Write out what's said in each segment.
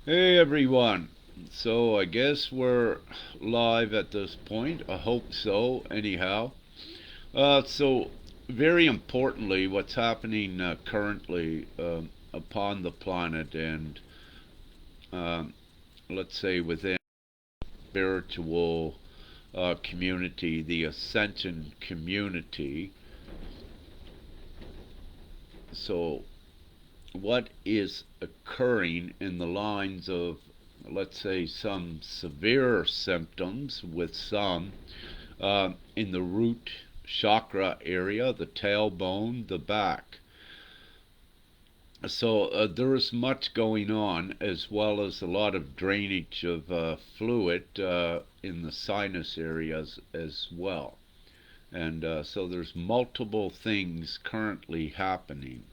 Hey everyone. So I guess we're live at this point. I hope so, anyhow. So very importantly, what's happening currently upon the planet and um, let's say within spiritual community, the Ascension community. So what is occurring in the lines of, let's say, some severe symptoms with some in the root chakra area, the tailbone, the back. So there is much going on, as well as a lot of drainage of fluid in the sinus areas as well. And so there's multiple things currently happening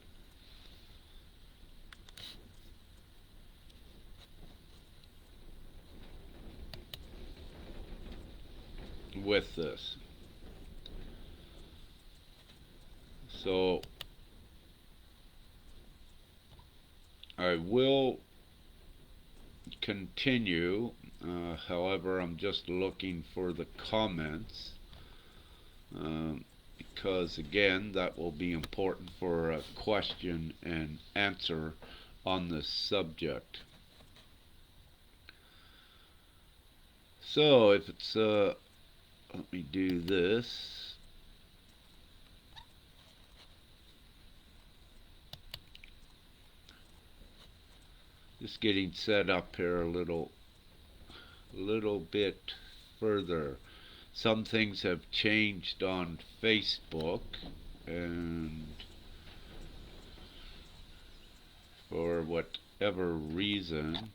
with this. So I will continue. However, I'm just looking for the comments because, again, that will be important for a question and answer on this subject. So, if it's, let me do this. Just getting set up here a little bit further. Some things have changed on Facebook, and for whatever reason,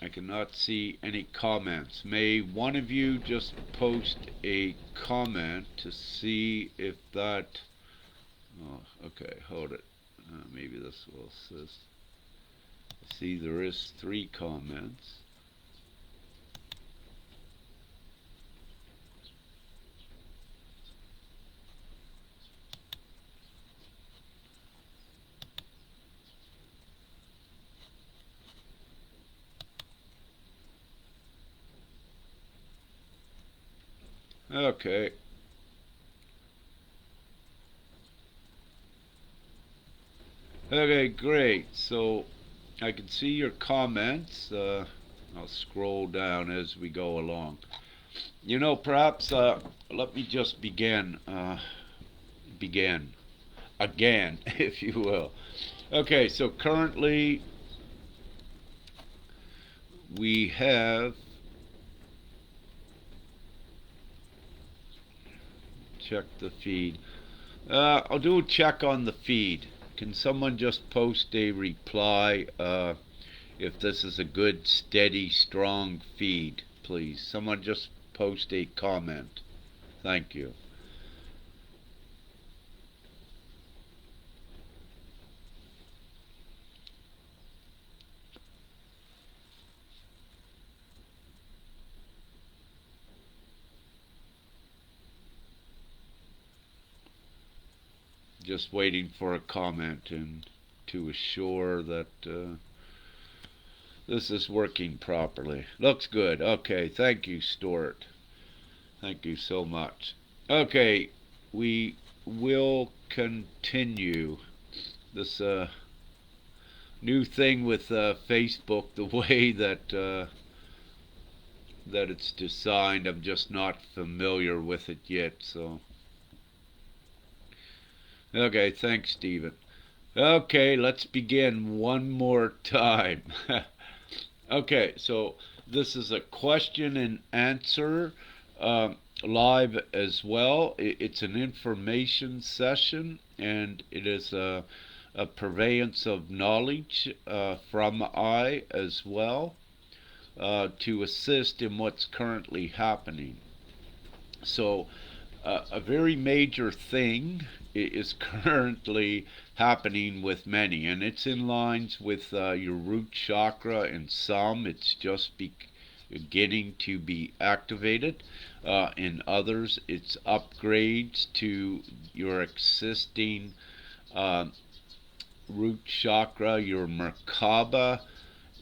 I cannot see any comments. May one of you just post a comment to see if that. Oh, okay, hold it. Maybe this will assist. See, there is 3 comments. Okay. Okay, great. So I can see your comments. I'll scroll down as we go along. Perhaps let me just begin again, if you will. Okay, so currently we have check the feed. I'll do a check on the feed. Can someone just post a reply if this is a good, steady, strong feed, please? Someone just post a comment. Thank you. Just waiting for a comment and to assure that this is working properly. Looks good. Okay, thank you, Stuart. Thank you so much. Okay, we will continue this new thing with Facebook, the way that it's designed. I'm just not familiar with it yet. So, okay, thanks, Stephen. Okay, let's begin one more time. Okay, so this is a question and answer live as well. It's an information session, and it is a purveyance of knowledge from I as well to assist in what's currently happening. So, a very major thing is currently happening with many, and it's in lines with your root chakra. In some, it's just beginning to be activated. In others, it's upgrades to your existing uh, root chakra, your Merkaba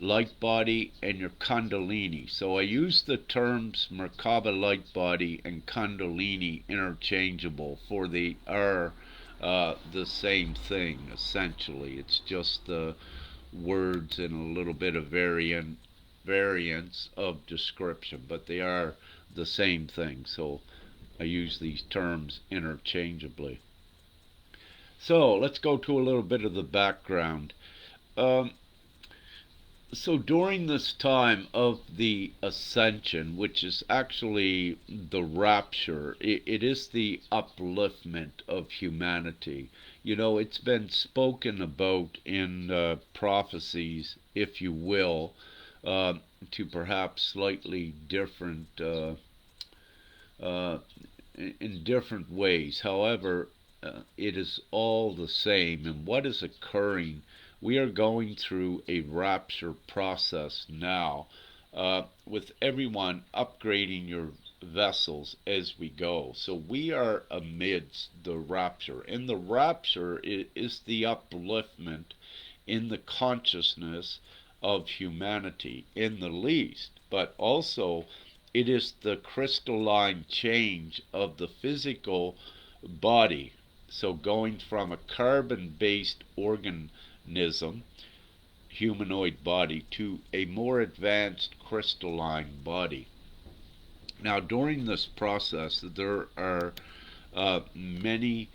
light body, and your Kundalini. So I use the terms Merkaba light body and Kundalini interchangeable, for they are the same thing essentially. It's just the words and a little bit of variance of description, but they are the same thing. So I use these terms interchangeably. So let's go to a little bit of the background. Um, so during this time of the ascension, which is actually the rapture, it is the upliftment of humanity. You know, it's been spoken about in prophecies, if you will, uh, to perhaps slightly different uh, in different ways. However, it is all the same. And what is occurring? We are going through a rapture process now, with everyone upgrading your vessels as we go. So we are amidst the rapture. And the rapture is the upliftment in the consciousness of humanity, in the least, but also it is the crystalline change of the physical body. So going from a carbon-based organism, humanoid body, to a more advanced crystalline body. Now, during this process, there are many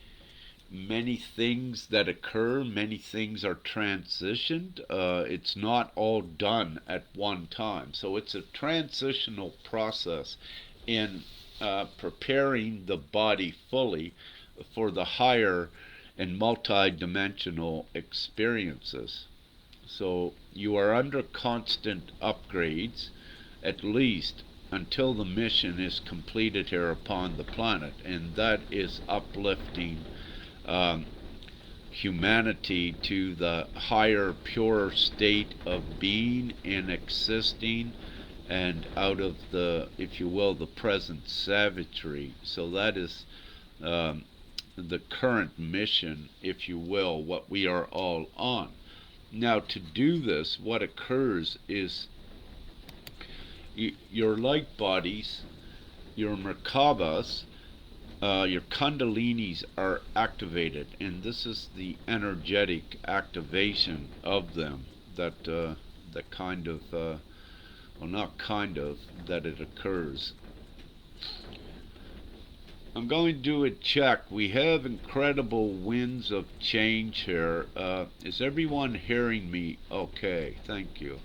things that occur, many things are transitioned. It's not all done at one time. So it's a transitional process in preparing the body fully for the higher and multi-dimensional experiences. So you are under constant upgrades, at least until the mission is completed here upon the planet, and that is uplifting um, humanity to the higher, purer state of being and existing, and out of the, if you will, the present savagery. So that is um, the current mission, if you will, what we are all on. Now, to do this, what occurs is your light bodies, your Merkabas, your Kundalinis are activated, and this is the energetic activation of them that kind of, well, not kind of, that it occurs. I'm going to do a check. We have incredible winds of change here. Is everyone hearing me okay? Thank you.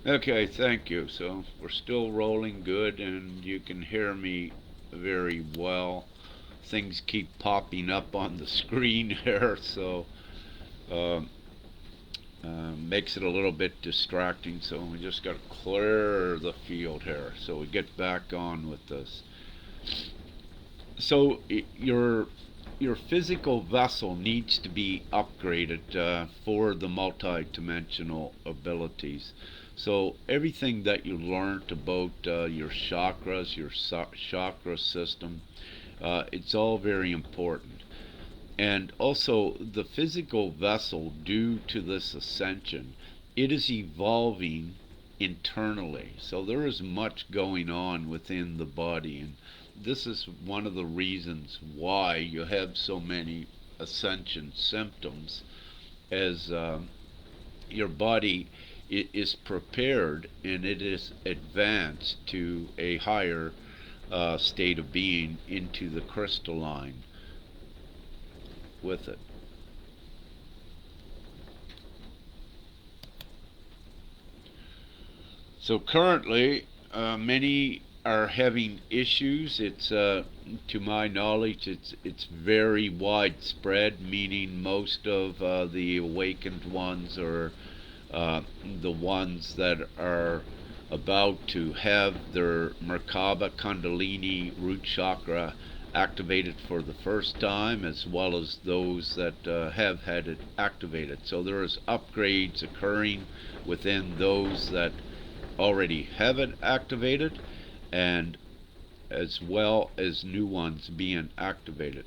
Okay, thank you. So we're still rolling good, and you can hear me very well. Things keep popping up on the screen here, so um, makes it a little bit distracting. So we just got to clear the field here, so we get back on with this. So your physical vessel needs to be upgraded for the multi-dimensional abilities. So everything that you learned about your chakras, your chakra system, it's all very important. And also the physical vessel, due to this ascension, it is evolving internally. So there is much going on within the body, and this is one of the reasons why you have so many ascension symptoms, as your body is prepared and it is advanced to a higher state of being, into the crystalline with it. So currently, many are having issues. It's to my knowledge, it's very widespread, meaning most of the awakened ones, or the ones that are about to have their Merkaba Kundalini root chakra activated for the first time, as well as those that have had it activated. So there is upgrades occurring within those that already have it activated, and as well as new ones being activated.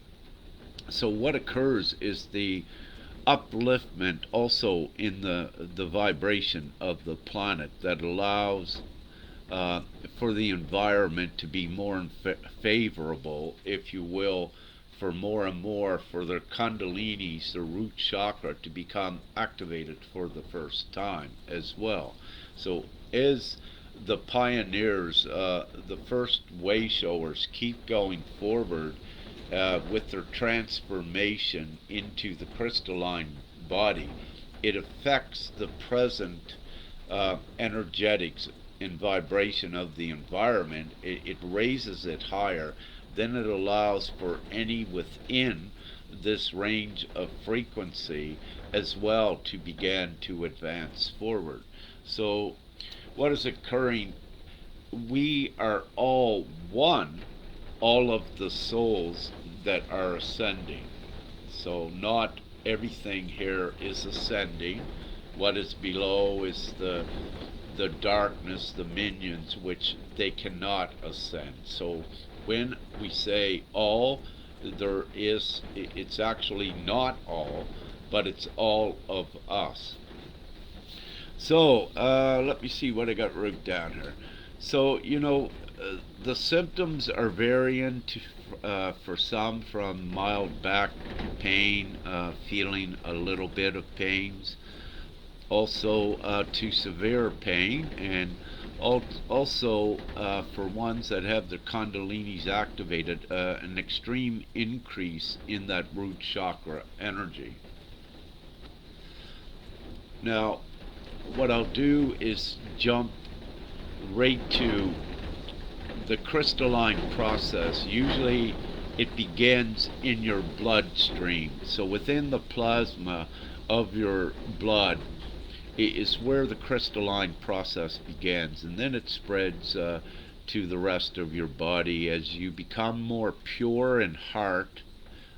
So what occurs is the upliftment also in the vibration of the planet that allows for the environment to be more favorable, if you will, for more and more for their kundalinis, the root chakra, to become activated for the first time as well. So as the pioneers, the first way showers, keep going forward with their transformation into the crystalline body, it affects the present energetics and vibration of the environment. It raises it higher. Then it allows for any within this range of frequency as well to begin to advance forward. So what is occurring? We are all one, all of the souls that are ascending. So not everything here is ascending. What is below is the darkness, the minions, which they cannot ascend. So when we say all, it's actually not all, but it's all of us. So let me see what I got wrote down here. So the symptoms are varying for some, from mild back pain, feeling a little bit of pains, also to severe pain, and also for ones that have their kundalinis activated, an extreme increase in that root chakra energy. Now, what I'll do is jump right to the crystalline process. Usually it begins in your bloodstream. So within the plasma of your blood is where the crystalline process begins, and then it spreads to the rest of your body as you become more pure in heart.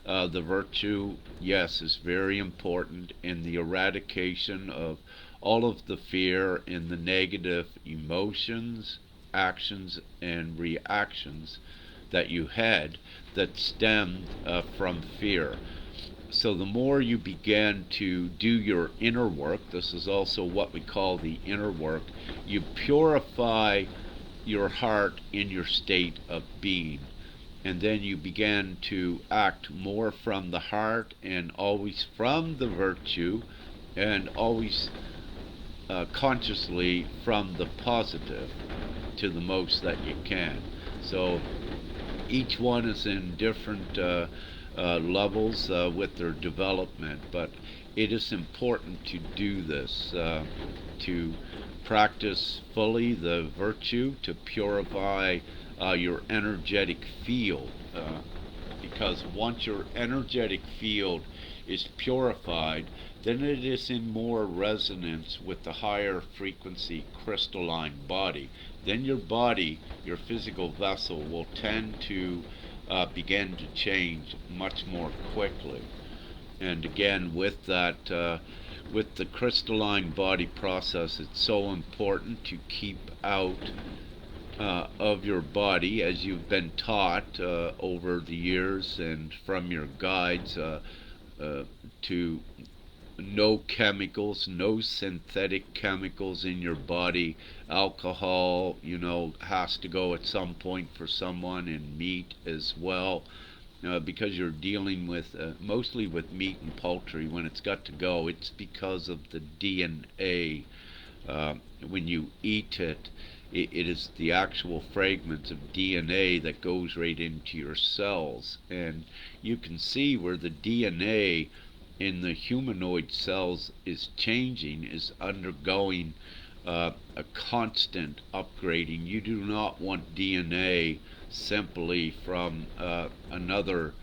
The virtue, yes, is very important in the eradication of all of the fear and the negative emotions, actions, and reactions that you had that stemmed from fear. So the more you begin to do your inner work, this is also what we call the inner work, you purify your heart in your state of being. And then you begin to act more from the heart and always from the virtue, and always consciously from the positive to the most that you can. So each one is in different levels with their development, but it is important to do this, to practice fully the virtue, to purify your energetic field, because once your energetic field is purified, then it is in more resonance with the higher frequency crystalline body. Then your body, your physical vessel, will tend to begin to change much more quickly. And again, with that, with the crystalline body process, it's so important to keep out of your body, as you've been taught over the years and from your guides, to no chemicals, no synthetic chemicals in your body. Alcohol, has to go at some point for someone, and meat as well, because you're dealing with mostly with meat and poultry. When it's got to go, it's because of the DNA. When you eat it, it is the actual fragments of DNA that goes right into your cells, and you can see where the DNA in the humanoid cells is changing, is undergoing a constant upgrading. You do not want DNA simply from another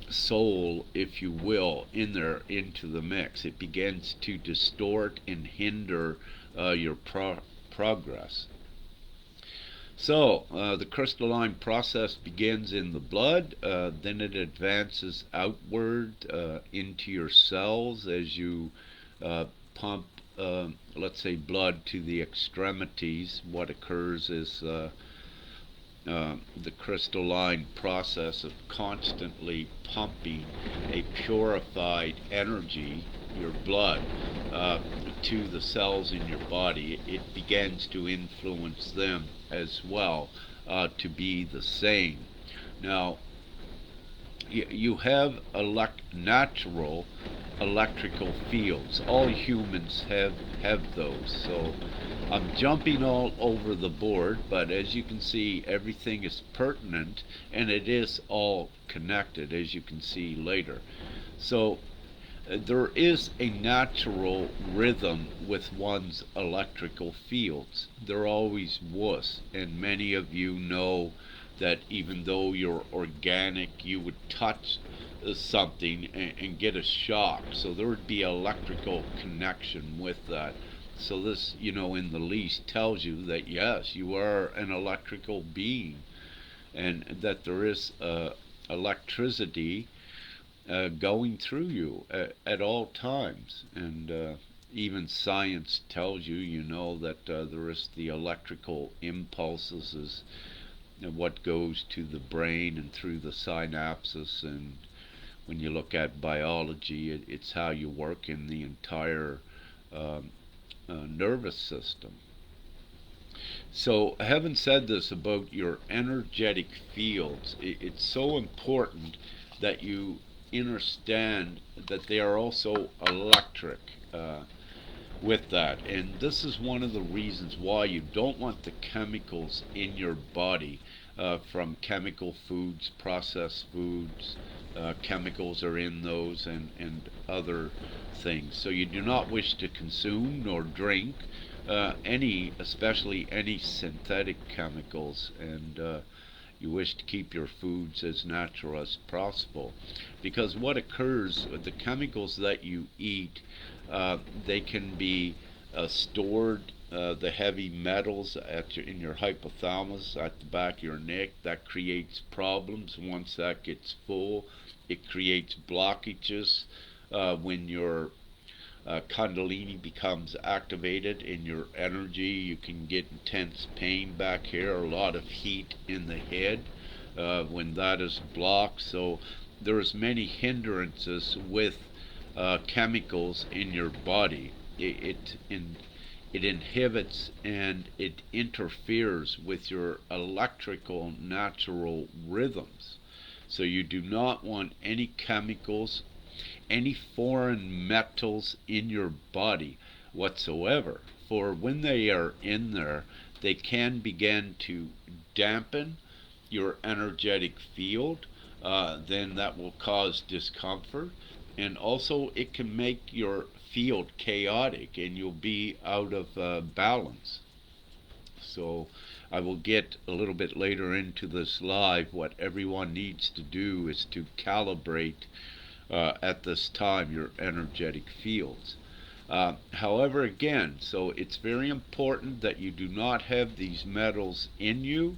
soul, if you will, in there into the mix. It begins to distort and hinder your progress. So the crystalline process begins in the blood, then it advances outward into your cells as you pump, let's say, blood to the extremities. What occurs is the crystalline process of constantly pumping a purified energy, your blood, to the cells in your body. It begins to influence them as well to be the same. Now, you have natural electrical fields. All humans have those. So I'm jumping all over the board, but as you can see, everything is pertinent and it is all connected, as you can see later. So there is a natural rhythm with one's electrical fields. There always was, and many of you know that even though you're organic, you would touch something and get a shock. So there would be electrical connection with that. So this, in the least tells you that yes, you are an electrical being, and that there is electricity going through you at all times. And even science tells you, that there is the electrical impulses is what goes to the brain and through the synapses. And when you look at biology, it's how you work in the entire nervous system. So, having said this about your energetic fields, it's so important that you understand that they are also electric with that. And this is one of the reasons why you don't want the chemicals in your body from chemical foods, processed foods. Chemicals are in those and other things. So you do not wish to consume nor drink especially any synthetic chemicals, and you wish to keep your foods as natural as possible. Because what occurs, the chemicals that you eat, they can be stored, the heavy metals in your hypothalamus at the back of your neck. That creates problems. Once that gets full, it creates blockages when your Kundalini becomes activated in your energy. You can get intense pain back here, a lot of heat in the head when that is blocked. So there's many hindrances with chemicals in your body. It inhibits and it interferes with your electrical natural rhythms. So you do not want any chemicals, any foreign metals in your body whatsoever. For when they are in there, they can begin to dampen your energetic field. Then that will cause discomfort. And also it can make your field chaotic and you'll be out of balance. So I will get a little bit later into this live. What everyone needs to do is to calibrate at this time your energetic fields. However, again, so it's very important that you do not have these metals in you.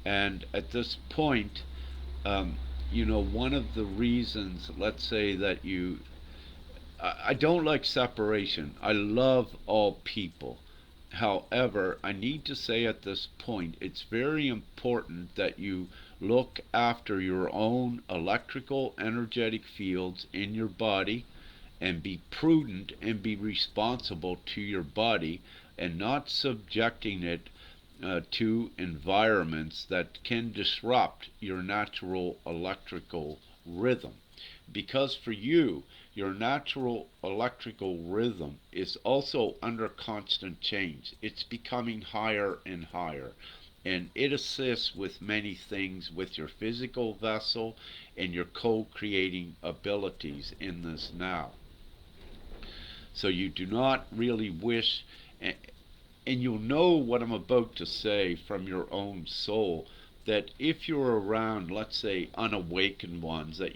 And at this point, one of the reasons, let's say that I don't like separation. I love all people. However, I need to say at this point, it's very important that you look after your own electrical energetic fields in your body and be prudent and be responsible to your body and not subjecting it to environments that can disrupt your natural electrical rhythm. Because for you, your natural electrical rhythm is also under constant change. It's becoming higher and higher. And it assists with many things with your physical vessel and your co-creating abilities in this now. So you do not really wish, and you'll know what I'm about to say from your own soul, that if you're around, let's say, unawakened ones that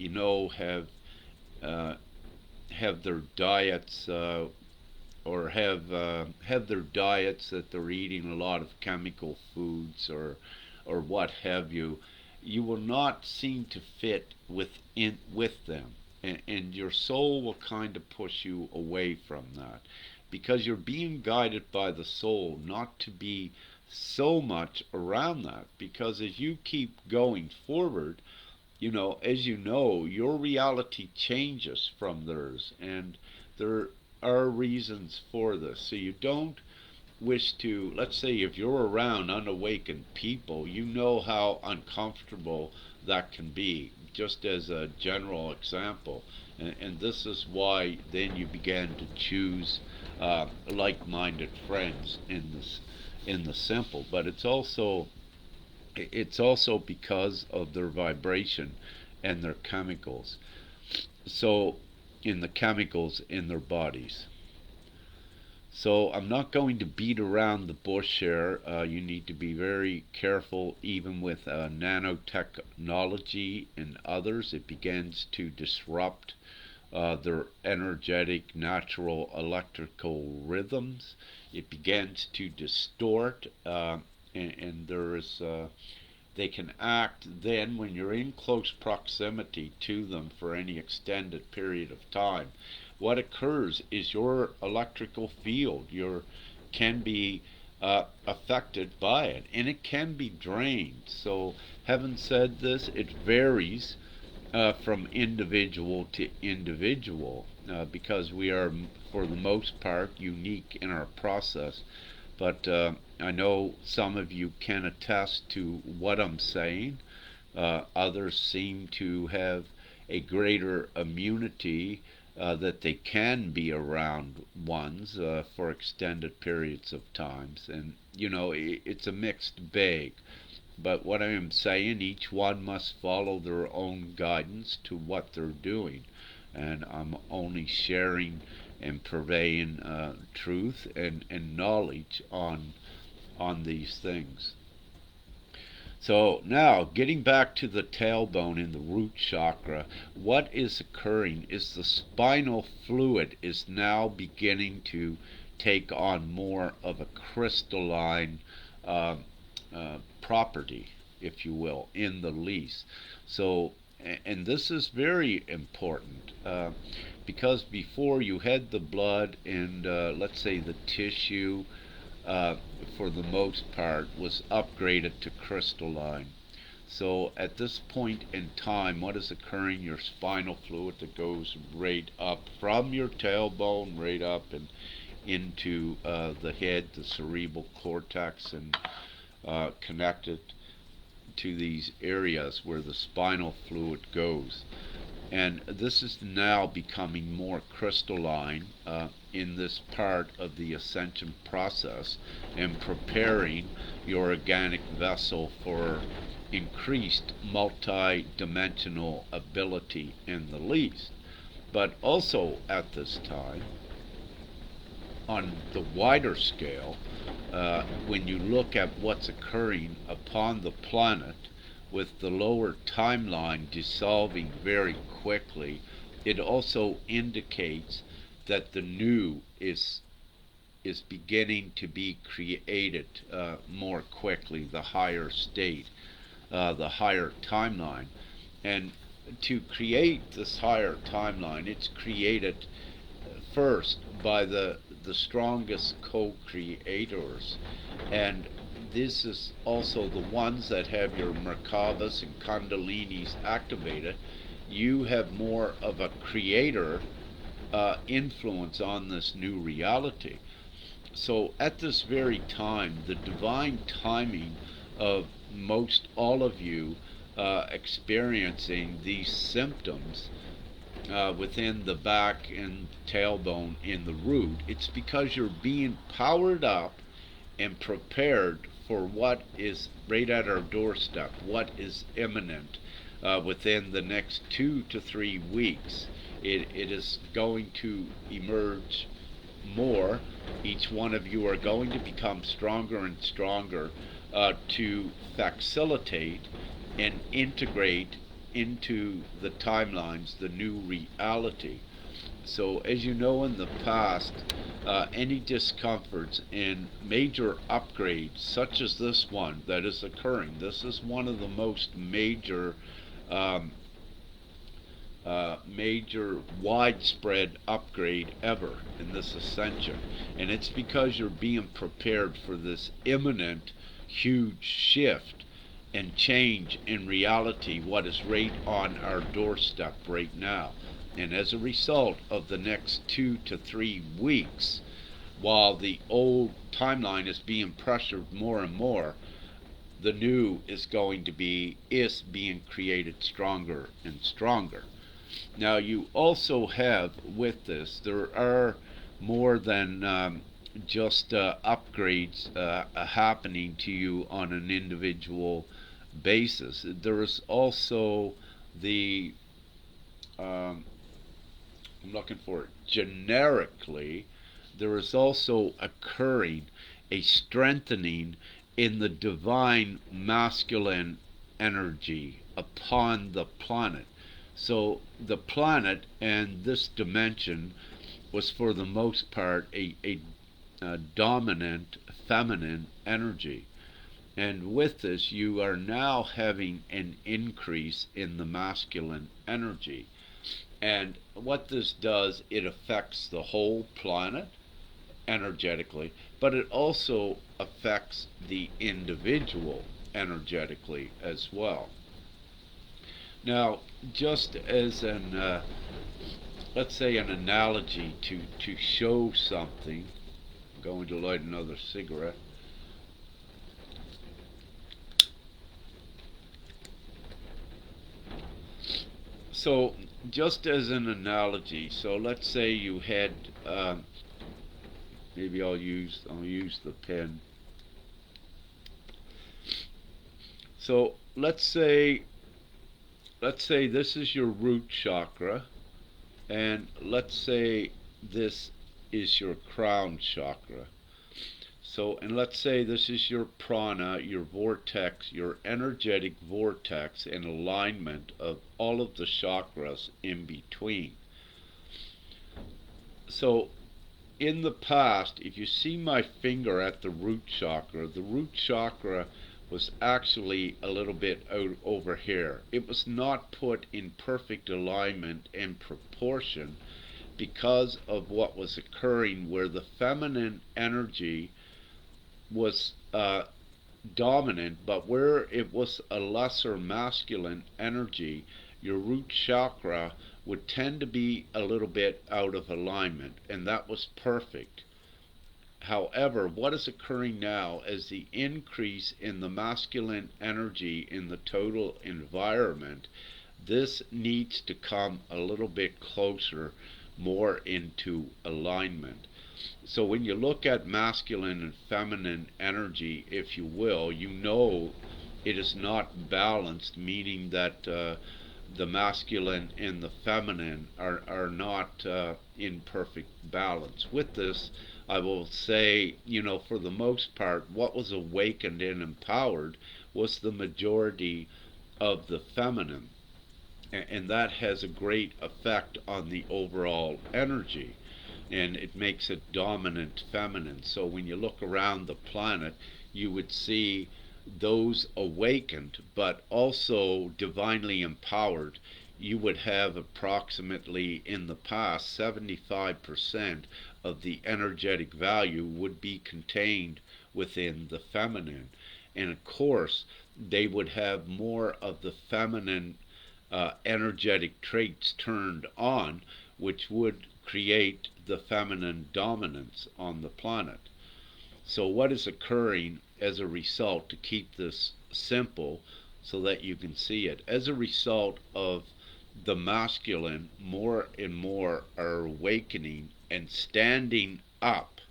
have their diets or have their diets that they're eating a lot of chemical foods or what have you, you will not seem to fit with them, and your soul will kind of push you away from that because you're being guided by the soul not to be so much around that, because as you keep going forward, as you know, your reality changes from theirs, and there are reasons for this. So you don't wish to, let's say, if you're around unawakened people, you know how uncomfortable that can be, just as a general example. And this is why then you began to choose like-minded friends in the simple. But it's also because of their vibration and their chemicals. So, in the chemicals in their bodies. So I'm not going to beat around the bush here. You need to be very careful, even with nanotechnology and others. It begins to disrupt their energetic, natural electrical rhythms. It begins to distort, and they can act then when you're in close proximity to them for any extended period of time. What occurs is your electrical field can be affected by it, and it can be drained. So, having said this, it varies from individual to individual, because we are, for the most part, unique in our process. But I know some of you can attest to what I'm saying. Others seem to have a greater immunity, that they can be around ones for extended periods of times. And, it's a mixed bag. But what I am saying, each one must follow their own guidance to what they're doing. And I'm only sharing and purveying truth and knowledge on these things. So now, getting back to the tailbone in the root chakra, what is occurring is the spinal fluid is now beginning to take on more of a crystalline property, if you will, in the least. So, and this is very important, because before you had the blood and, let's say, the tissue, for the most part, was upgraded to crystalline. So at this point in time, what is occurring? Your spinal fluid that goes right up from your tailbone, right up and into the head, the cerebral cortex, and connected to these areas where the spinal fluid goes. And this is now becoming more crystalline in this part of the ascension process, and preparing your organic vessel for increased multi-dimensional ability in the least. But also at this time, on the wider scale, when you look at what's occurring upon the planet, with the lower timeline dissolving very quickly, it also indicates that the new is beginning to be created more quickly, the higher state, the higher timeline. And to create this higher timeline, it's created first by the strongest co-creators, and this is also the ones that have your Merkabas and Kundalinis activated. You have more of a creator influence on this new reality. So at this very time, the divine timing of most all of you experiencing these symptoms within the back and tailbone in the root, it's because you're being powered up and prepared for what is right at our doorstep, what is imminent within the next 2 to 3 weeks. It is going to emerge more. Each one of you are going to become stronger and stronger to facilitate and integrate into the timelines the new reality. So, as you know, in the past, any discomforts and major upgrades, such as this one that is occurring, this is one of the most um, major widespread upgrade ever in this ascension. And it's because you're being prepared for this imminent, huge shift and change in reality, what is right on our doorstep right now. And as a result of the next 2 to 3 weeks, while the old timeline is being pressured more and more, the new is being created stronger and stronger. Now, you also have with this, there are more than just upgrades happening to you on an individual basis. There is also the, I'm looking for it, generically, there is also occurring a strengthening in the divine masculine energy upon the planet. So the planet and this dimension was for the most part a dominant feminine energy. And with this, you are now having an increase in the masculine energy. And what this does, it affects the whole planet energetically, but it also affects the individual energetically as well. Now, just as let's say an analogy to show something, I'm going to light another cigarette. So, just as an analogy, so let's say you had, maybe I'll use the pen. So let's say this is your root chakra, and let's say this is your crown chakra. So, and let's say this is your prana, your vortex, your energetic vortex and alignment of all of the chakras in between. So, in the past, if you see my finger at the root chakra was actually a little bit out over here. It was not put in perfect alignment and proportion because of what was occurring, where the feminine energy was dominant, but where it was a lesser masculine energy, your root chakra would tend to be a little bit out of alignment, and that was perfect. However, what is occurring now is the increase in the masculine energy in the total environment. This needs to come a little bit closer, more into alignment. So when you look at masculine and feminine energy, if you will, you know it is not balanced, meaning that the masculine and the feminine are not in perfect balance. With this, I will say, for the most part, what was awakened and empowered was the majority of the feminine. And that has a great effect on the overall energy, and it makes it dominant feminine. So when you look around the planet, you would see those awakened but also divinely empowered. You would have approximately, in the past, 75% of the energetic value would be contained within the feminine. And of course, they would have more of the feminine energetic traits turned on, which would create the feminine dominance on the planet. So, what is occurring as a result, to keep this simple so that you can see it, as a result of the masculine, more and more are awakening and standing up.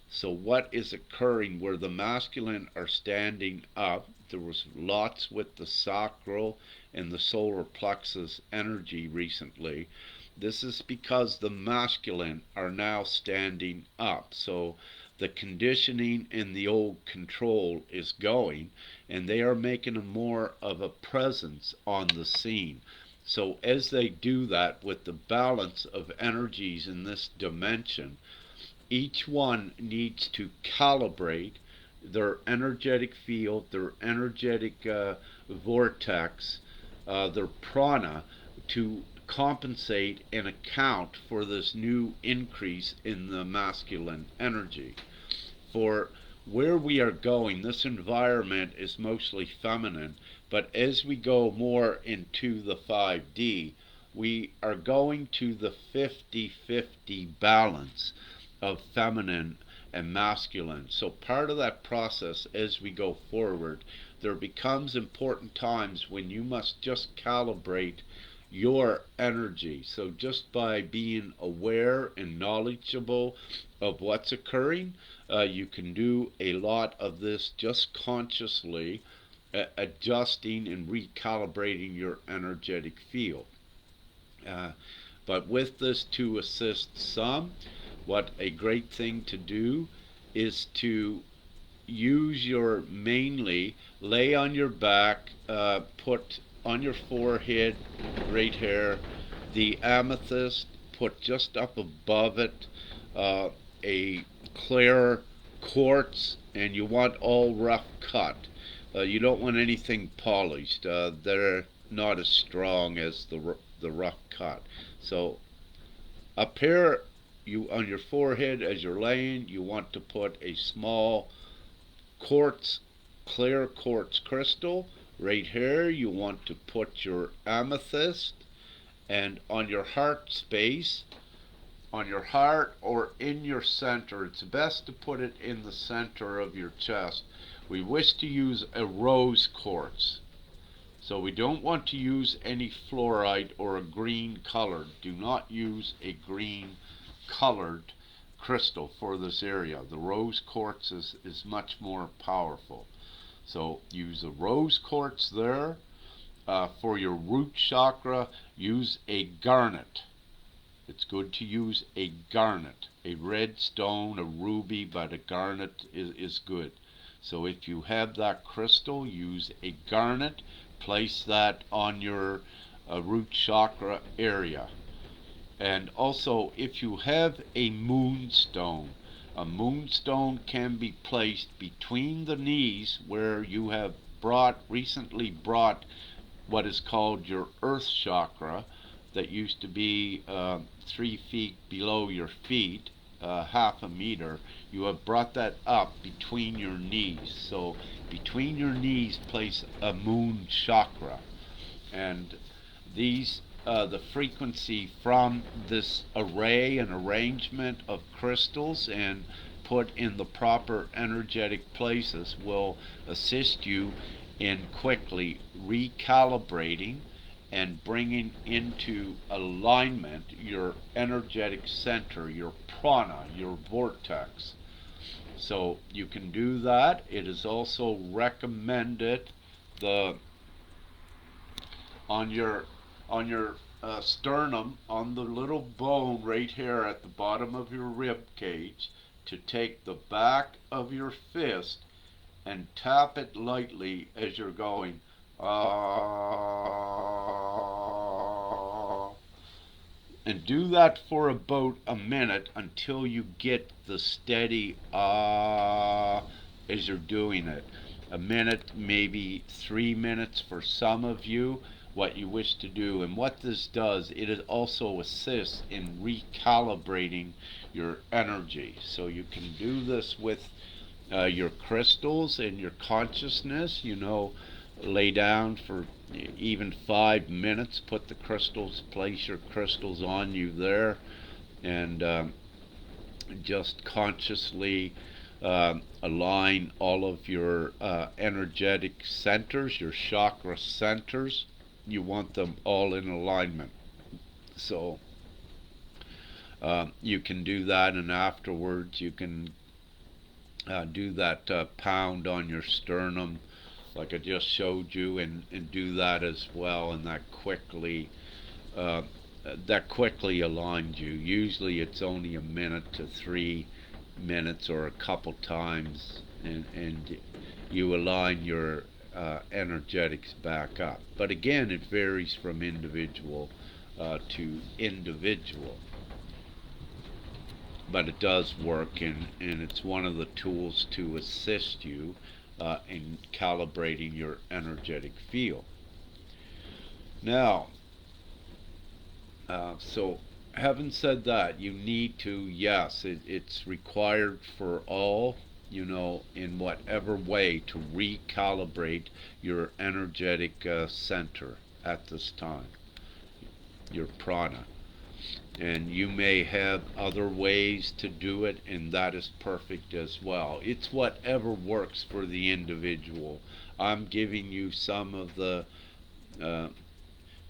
So, what is occurring where the masculine are standing up? There was lots with the sacral and the solar plexus energy recently. This is because the masculine are now standing up. So the conditioning in the old control is going, and they are making a more of a presence on the scene. So as they do that with the balance of energies in this dimension, each one needs to calibrate their energetic field, their energetic vortex, their prana, to compensate and account for this new increase in the masculine energy. For where we are going, this environment is mostly feminine, but as we go more into the 5D, we are going to the 50-50 balance of feminine and masculine. So part of that process as we go forward, there becomes important times when you must just calibrate your energy. So just by being aware and knowledgeable of what's occurring, you can do a lot of this just consciously, adjusting and recalibrating your energetic field. But with this to assist some, what a great thing to do is to use your mainly lay on your back, put on your forehead right here the amethyst, put just up above it a clear quartz, and you want all rough cut. You don't want anything polished. They're not as strong as the rough cut. So up here, you on your forehead as you're laying, you want to put a small quartz, clear quartz crystal. Right here, you want to put your amethyst, and on your heart space, on your heart or in your center, it's best to put it in the center of your chest. We wish to use a rose quartz. So we don't want to use any fluorite or a green colored. Do not use a green colored crystal for this area. The rose quartz is much more powerful. So use a rose quartz there. For your root chakra, use a garnet. It's good to use a garnet. A red stone, a ruby, but a garnet is good. So if you have that crystal, use a garnet. Place that on your root chakra area. And also, if you have a moonstone can be placed between the knees where you have recently brought what is called your earth chakra, that used to be 3 feet below your feet, half a meter. You have brought that up between your knees. So between your knees, place a moon chakra. And these the frequency from this array and arrangement of crystals and put in the proper energetic places will assist you in quickly recalibrating and bringing into alignment your energetic center, your prana, your vortex. So you can do that. It is also recommended on your sternum, on the little bone right here at the bottom of your rib cage, to take the back of your fist and tap it lightly as you're going and do that for about a minute until you get the steady as you're doing it. A minute, maybe 3 minutes for some of you, what you wish to do. And what this does, it also assists in recalibrating your energy. So you can do this with your crystals and your consciousness. Lay down for even 5 minutes, place your crystals on you there, and just consciously align all of your energetic centers, your chakra centers. You want them all in alignment. So you can do that, and afterwards you can do that pound on your sternum like I just showed you, and do that as well, and that quickly aligns you. Usually it's only a minute to 3 minutes or a couple times, and you align your energetics back up. But again, it varies from individual to individual. But it does work, and it's one of the tools to assist you in calibrating your energetic field. Now, so having said that, you need to, yes, it's required for all, in whatever way, to recalibrate your energetic center at this time, your prana. And you may have other ways to do it, and that is perfect as well. It's whatever works for the individual. I'm giving you some of the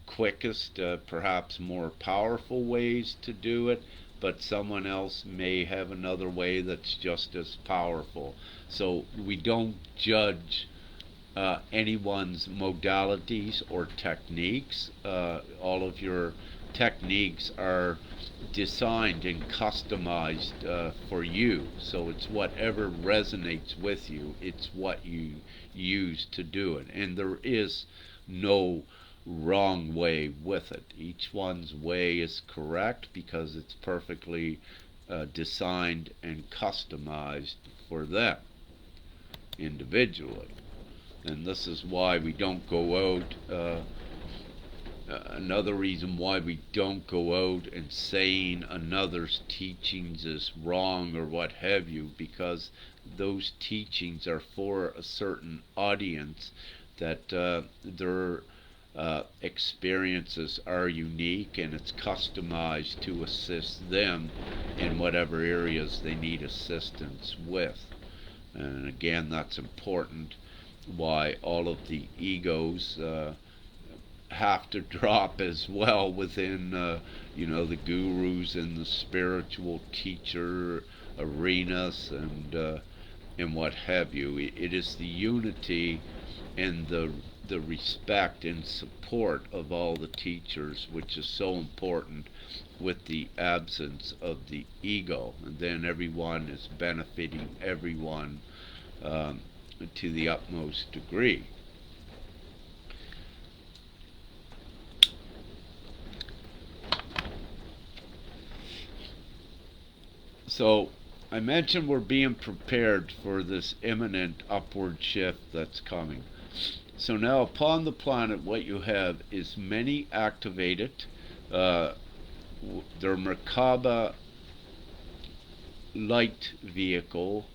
quickest, perhaps more powerful ways to do it, but someone else may have another way that's just as powerful. So we don't judge anyone's modalities or techniques. All of your techniques are designed and customized for you. So it's whatever resonates with you. It's what you use to do it. And there is no wrong way with it. Each one's way is correct because it's perfectly designed and customized for them individually. And this is why we don't go out, another reason why we don't go out and saying another's teachings is wrong or what have you, because those teachings are for a certain audience, that their experiences are unique, and it's customized to assist them in whatever areas they need assistance with. And again, that's important, why all of the egos have to drop as well within the gurus and the spiritual teacher arenas and what have you. It is the unity and the respect and support of all the teachers, which is so important, with the absence of the ego. And then everyone is benefiting everyone to the utmost degree. So I mentioned we're being prepared for this imminent upward shift that's coming. So now upon the planet, what you have is many activated. Their Merkaba light vehicle,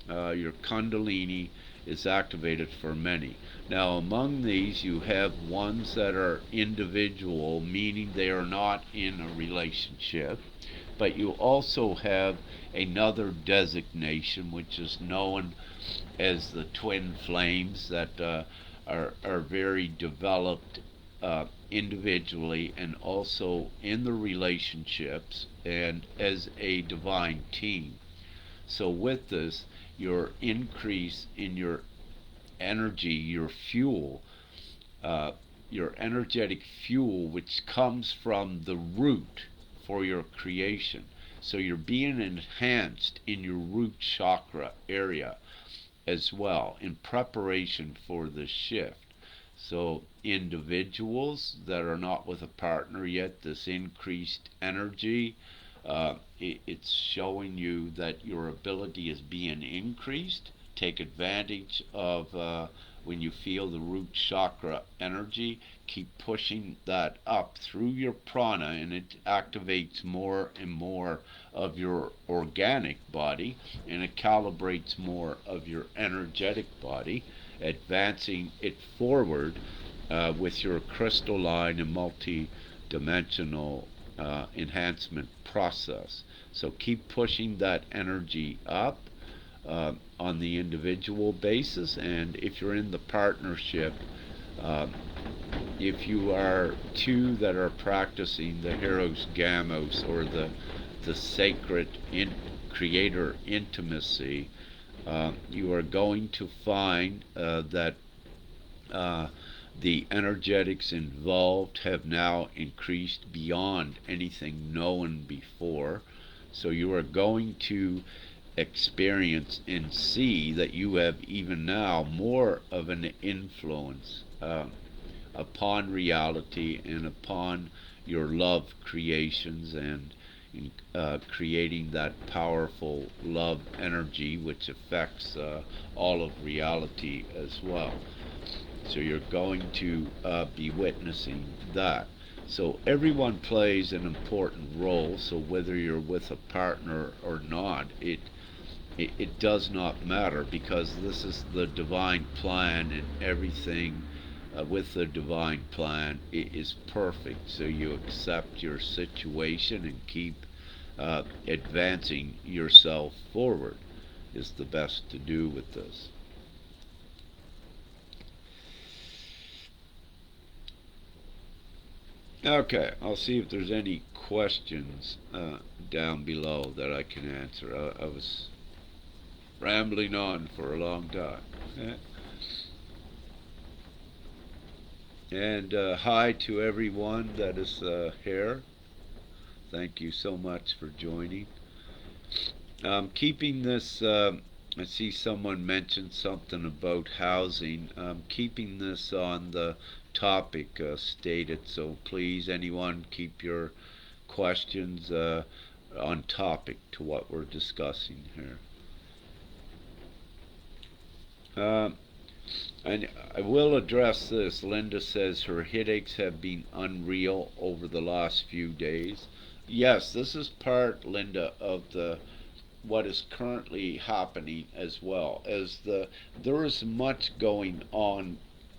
your Kundalini, is activated for many. Now among these you have ones that are individual, meaning they are not in a relationship, but you also have another designation which is known as the twin flames, that are very developed individually and also in the relationships and as a divine team. So with this, your increase in your energy, your fuel, your energetic fuel, which comes from the root for your creation. So you're being enhanced in your root chakra area as well in preparation for the shift. So individuals that are not with a partner yet, this increased energy, it's showing you that your ability is being increased. Take advantage of when you feel the root chakra energy, keep pushing that up through your prana, and it activates more and more of your organic body, and it calibrates more of your energetic body, advancing it forward with your crystalline and multi-dimensional enhancement process. So keep pushing that energy up on the individual basis, and if you're in the partnership, if you are two that are practicing the Heros Gamos, or the sacred creator intimacy, you are going to find that the energetics involved have now increased beyond anything known before. So you are going to experience and see that you have even now more of an influence upon reality and upon your love creations, and creating that powerful love energy which affects all of reality as well. So you're going to be witnessing that. So everyone plays an important role. So whether you're with a partner or not, it does not matter, because this is the divine plan, and everything with the divine plan is perfect. So you accept your situation and keep advancing yourself forward is the best to do with this. Okay, I'll see if there's any questions down below that I can answer. I was rambling on for a long time. And hi to everyone that is here. Thank you so much for joining. Keeping this, I see someone mentioned something about housing. Keeping this on the topic stated, so please, anyone, keep your questions on topic to what we're discussing here. And I will address this. Linda says her headaches have been unreal over the last few days. Yes, this is part, Linda, of the what is currently happening, as well as there is much going on,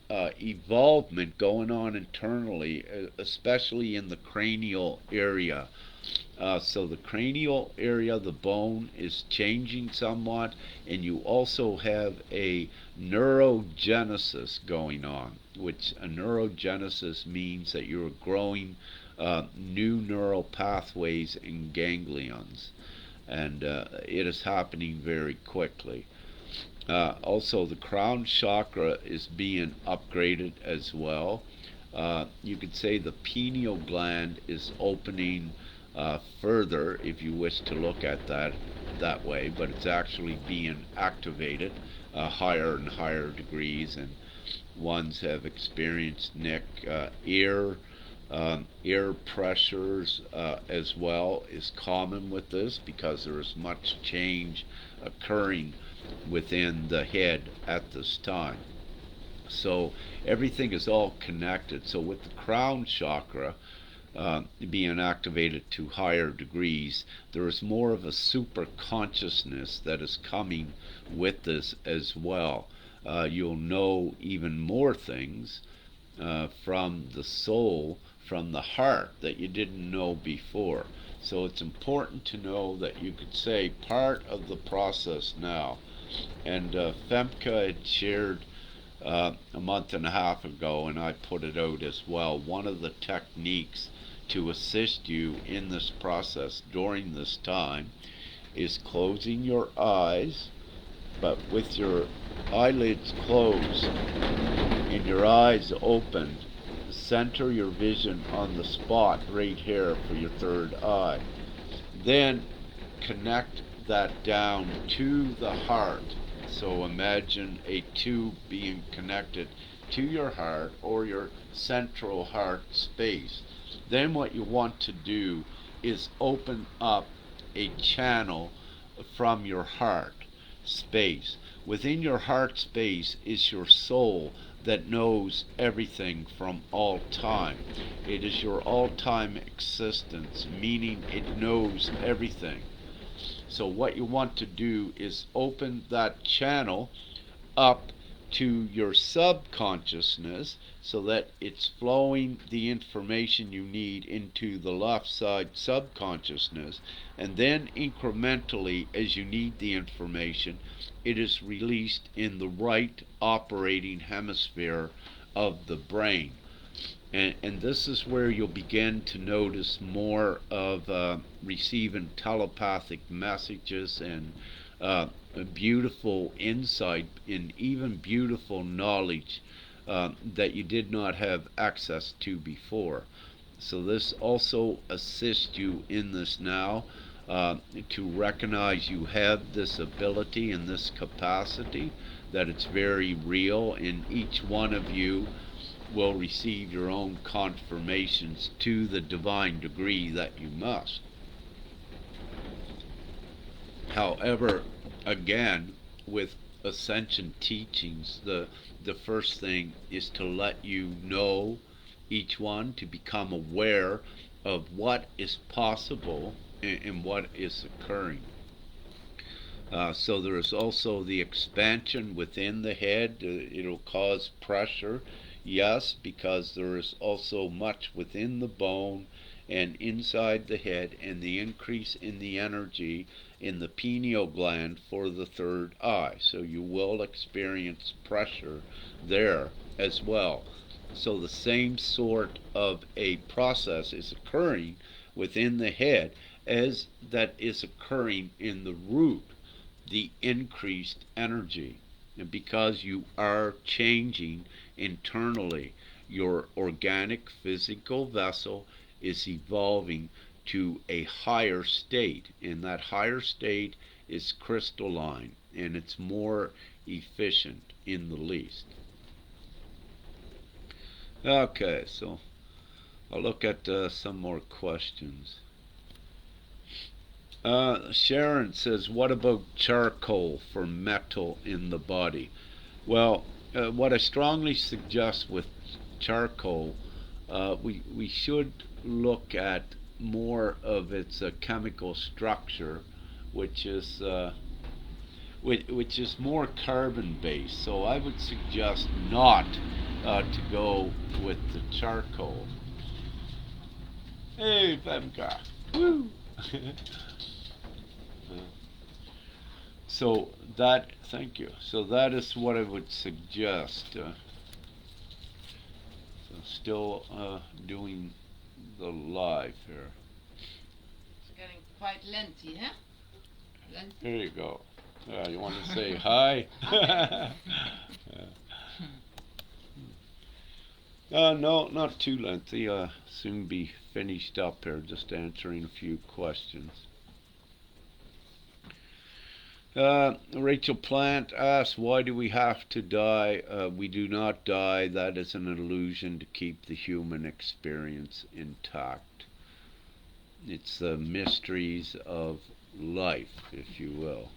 evolvement going on internally, especially in the cranial area. So the cranial area, the bone, is changing somewhat, and you also have a neurogenesis going on, which a neurogenesis means that you're growing new neural pathways and ganglions, and it is happening very quickly. Also, the crown chakra is being upgraded as well. You could say the pineal gland is opening further, if you wish to look at that way, but it's actually being activated higher and higher degrees, and ones have experienced ear pressures as well is common with this, because there is much change occurring within the head at this time. So everything is all connected. So with the crown chakra being activated to higher degrees, there is more of a super consciousness that is coming with this as well. You'll know even more things from the soul, from the heart, that you didn't know before. So it's important to know that you could say part of the process now. And Femke had shared a month and a half ago, and I put it out as well, one of the techniques to assist you in this process during this time is closing your eyes, but with your eyelids closed and your eyes open. Center your vision on the spot right here for your third eye. Then connect that down to the heart. So imagine a tube being connected to your heart, or your central heart space. Then what you want to do is open up a channel from your heart space. Within your heart space is your soul that knows everything from all time. It is your all-time existence, meaning it knows everything. So what you want to do is open that channel up to your subconsciousness, so that it's flowing the information you need into the left side subconsciousness, and then incrementally, as you need the information, it is released in the right operating hemisphere of the brain. And this is where you'll begin to notice more of receiving telepathic messages, and a beautiful insight, and even beautiful knowledge that you did not have access to before. So this also assists you in this now. to recognize you have this ability and this capacity, that it's very real, and each one of you will receive your own confirmations to the divine degree that you must. However, again, with Ascension teachings, the first thing is to let you know, each one, to become aware of what is possible and what is occurring. So there is also the expansion within the head. It'll cause pressure, yes, because there is also much within the bone and inside the head, and the increase in the energy in the pineal gland for the third eye. So you will experience pressure there as well. So the same sort of a process is occurring within the head as that is occurring in the root, the increased energy. And because you are changing internally, your organic physical vessel is evolving to a higher state, and that higher state is crystalline, and it's more efficient in the least. Okay, so I'll look at some more questions. Sharon says, what about charcoal for metal in the body? Well, what I strongly suggest with charcoal, we should look at more of its chemical structure, which is more carbon based. So I would suggest not to go with the charcoal. Hey, Femka. Woo! So that, thank you. So that is what I would suggest. So still doing the live here. It's getting quite lengthy, huh? Lengthy. Here you go. You want to say hi? No, not too lengthy. Soon be finished up here, just answering a few questions. Rachel Plant asks, why do we have to die? We do not die. That is an illusion to keep the human experience intact. It's the mysteries of life, if you will.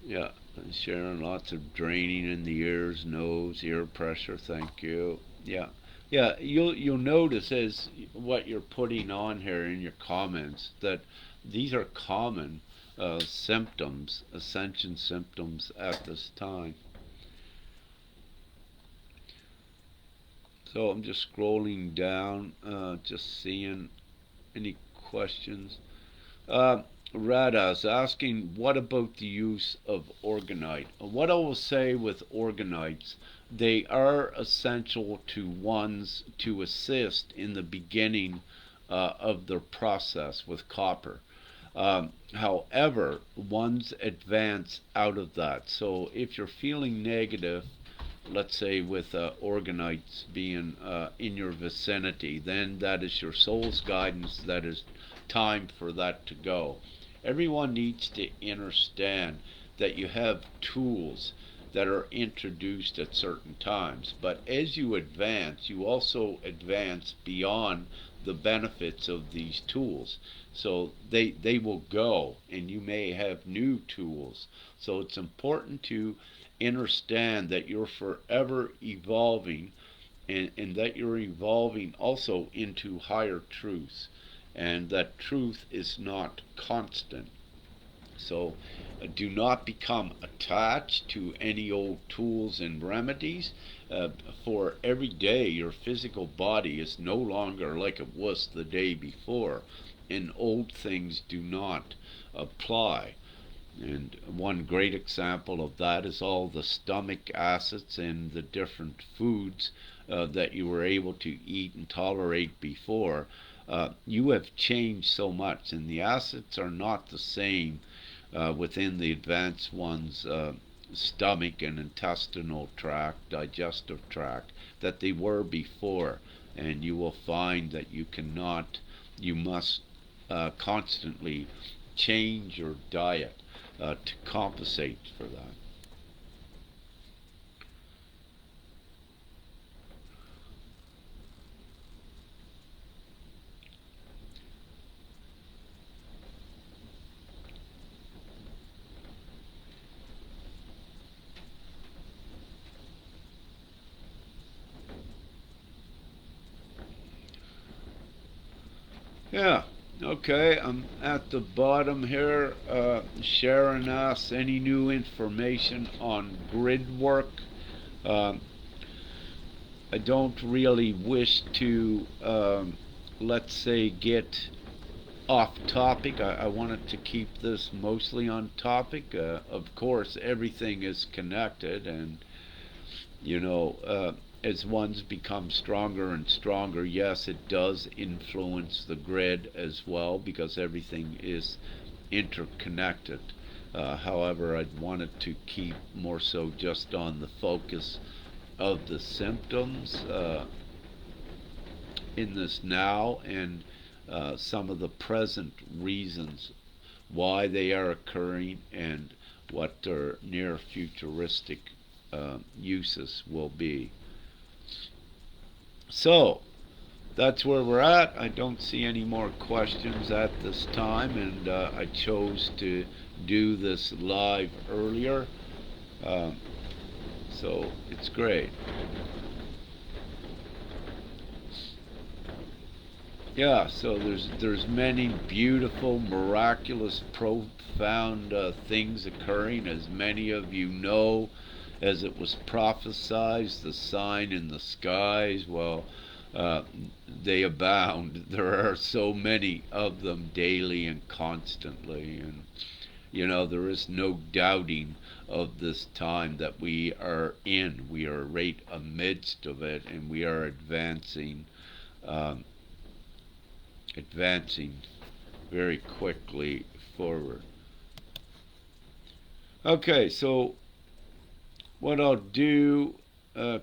Yeah, Sharon, lots of draining in the ears, nose, ear pressure, thank you. Yeah. Yeah, you'll notice as what you're putting on here in your comments that these are common symptoms, ascension symptoms at this time. So I'm just scrolling down, just seeing any questions. Rada's asking, what about the use of orgonite? What I will say with organites, they are essential to ones to assist in the beginning of their process with copper. However, ones advance out of that. So if you're feeling negative, let's say with organites being in your vicinity, then that is your soul's guidance. That is time for that to go. Everyone needs to understand that you have tools that are introduced at certain times. But as you advance, you also advance beyond the benefits of these tools. So they will go, and you may have new tools. So it's important to understand that you're forever evolving, and that you're evolving also into higher truths, and that truth is not constant. So do not become attached to any old tools and remedies. For every day your physical body is no longer like it was the day before, and old things do not apply. And one great example of that is all the stomach acids and the different foods that you were able to eat and tolerate before. You have changed so much, and the acids are not the same within the advanced one's stomach and intestinal tract, digestive tract, that they were before. And you will find that you must constantly change your diet to compensate for that. Yeah, okay, I'm at the bottom here. Sharon asks any new information on grid work. Um, I don't really wish to, let's say, get off topic. I wanted to keep this mostly on topic. Of course, everything is connected, and you know, as ones become stronger and stronger, yes, it does influence the grid as well because everything is interconnected. However, I'd wanted to keep more so just on the focus of the symptoms in this now and some of the present reasons why they are occurring and what their near futuristic uses will be. So, that's where we're at. I don't see any more questions at this time, and I chose to do this live earlier. Um, so, it's great. Yeah, so there's many beautiful, miraculous, profound things occurring, as many of you know, as it was prophesied, the sign in the skies. Well, uh, they abound. There are so many of them daily and constantly, and you know there is no doubting of this time that we are in. We are right amidst of it, and we are Um, advancing very quickly forward. Okay, so what I'll do,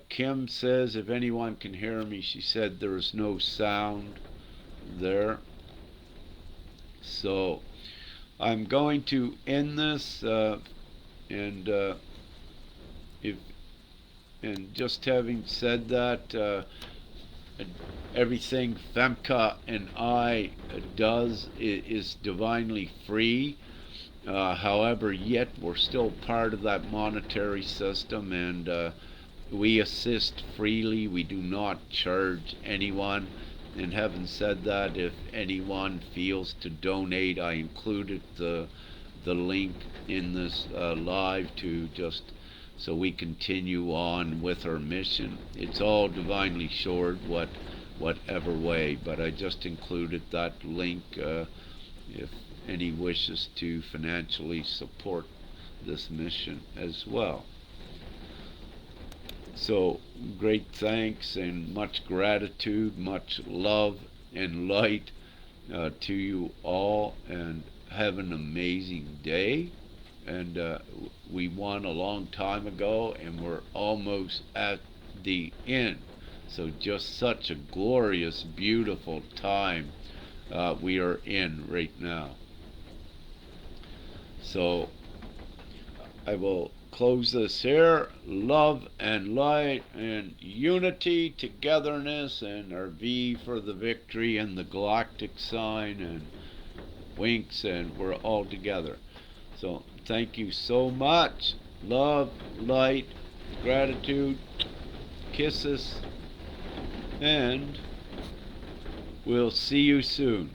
Kim says if anyone can hear me, she said there's no sound there. So I'm going to end this, and if and just having said that, everything Femka and I does is divinely free. However, yet we're still part of that monetary system, and we assist freely. We do not charge anyone. And having said that, if anyone feels to donate, I included the link in this live to just so we continue on with our mission. It's all divinely shored, whatever way, but I just included that link if any wishes to financially support this mission as well. So great thanks and much gratitude, much love and light to you all, and have an amazing day. And we won a long time ago, and we're almost at the end. So just such a glorious, beautiful time we are in right now. So I will close this here. Love and light and unity, togetherness, and our V for the victory and the galactic sign and winks, and we're all together. So thank you so much. Love, light, gratitude, kisses, and we'll see you soon.